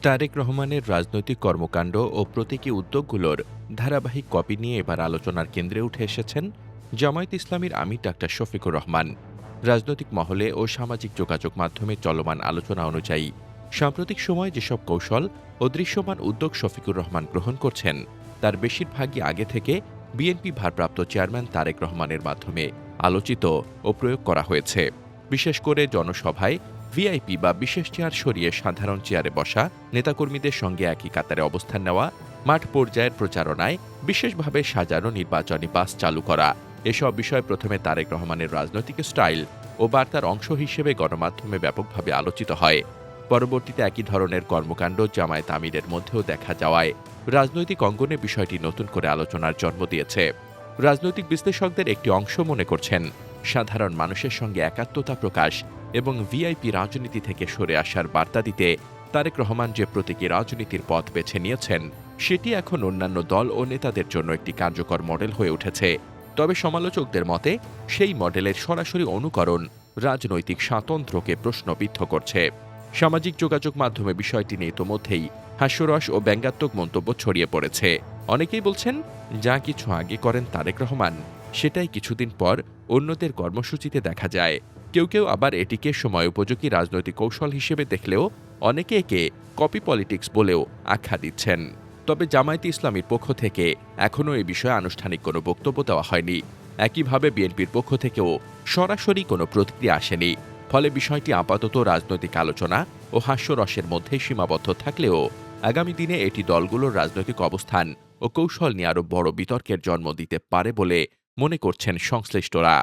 তারেক রহমানের রাজনৈতিক কর্মকাণ্ড ও প্রতীকী উদ্যোগগুলোর ধারাবাহিক কপি নিয়ে এবার আলোচনার কেন্দ্রে উঠে এসেছেন জামায়াত ইসলামীর আমির ডাক্তার শফিকুর রহমান। রাজনৈতিক মহলে ও সামাজিক যোগাযোগ মাধ্যমে চলমান আলোচনা অনুযায়ী সাম্প্রতিক সময়ে যেসব কৌশল ও দৃশ্যমান উদ্যোগ শফিকুর রহমান গ্রহণ করছেন তার বেশিরভাগই আগে থেকে বিএনপি ভারপ্রাপ্ত চেয়ারম্যান তারেক রহমানের মাধ্যমে আলোচিত ও প্রয়োগ করা হয়েছে। বিশেষ করে জনসভায় ভিআইপি বা বিশেষ চেয়ার সরিয়ে সাধারণ চেয়ারে বসা, নেতাকর্মীদের সঙ্গে একই কাতারে অবস্থান নেওয়া, মাঠ পর্যায়ের প্রচারণায় বিশেষভাবে সাজানো নির্বাচনী বাস চালু করা, এসব বিষয় প্রথমে তারেক রহমানের রাজনৈতিক স্টাইল ও বার্তার অংশ হিসেবে গণমাধ্যমে ব্যাপকভাবে আলোচিত হয়। পরবর্তীতে একই ধরনের কর্মকাণ্ড জামায়াত আমিরের মধ্যেও দেখা যাওয়ায় রাজনৈতিক অঙ্গনে বিষয়টি নতুন করে আলোচনার জন্ম দিয়েছে। রাজনৈতিক বিশ্লেষকদের একটি অংশ মনে করছেন, সাধারণ মানুষের সঙ্গে একাত্মতা প্রকাশ এবং ভিআইপি রাজনীতি থেকে সরে আসার বার্তা দিতে তারেক রহমান যে প্রতীকী রাজনীতির পথ বেছে নিয়েছেন সেটি এখন অন্যান্য দল ও নেতাদের জন্য একটি কার্যকর মডেল হয়ে উঠেছে। তবে সমালোচকদের মতে সেই মডেলের সরাসরি অনুকরণ রাজনৈতিক স্বাতন্ত্র্যকে প্রশ্নবিদ্ধ করছে। সামাজিক যোগাযোগ মাধ্যমে বিষয়টি নিয়ে ইতোমধ্যেই হাস্যরস ও ব্যঙ্গাত্মক মন্তব্য ছড়িয়ে পড়েছে। অনেকেই বলছেন, যা কিছু আগে করেন তারেক রহমান সেটাই কিছুদিন পর অন্যদের কর্মসূচিতে দেখা যায়। কেউ কেউ আবার এটিকে সময়োপযোগী রাজনৈতিক কৌশল হিসেবে দেখলেও অনেকে একে কপি পলিটিক্স বলেও আখ্যা দিচ্ছেন। তবে জামায়াতে ইসলামীর পক্ষ থেকে এখনও এ বিষয়ে আনুষ্ঠানিক কোনো বক্তব্য দেওয়া হয়নি। একইভাবে বিএনপির পক্ষ থেকেও সরাসরি কোনো প্রতিক্রিয়া আসেনি। ফলে বিষয়টি আপাতত রাজনৈতিক আলোচনা ও হাস্যরসের মধ্যে সীমাবদ্ধ থাকলেও আগামী দিনে এটি দলগুলোর রাজনৈতিক অবস্থান ও কৌশল নিয়ে আরও বড় বিতর্কের জন্ম দিতে পারে বলে মনে করছেন সংশ্লিষ্টরা।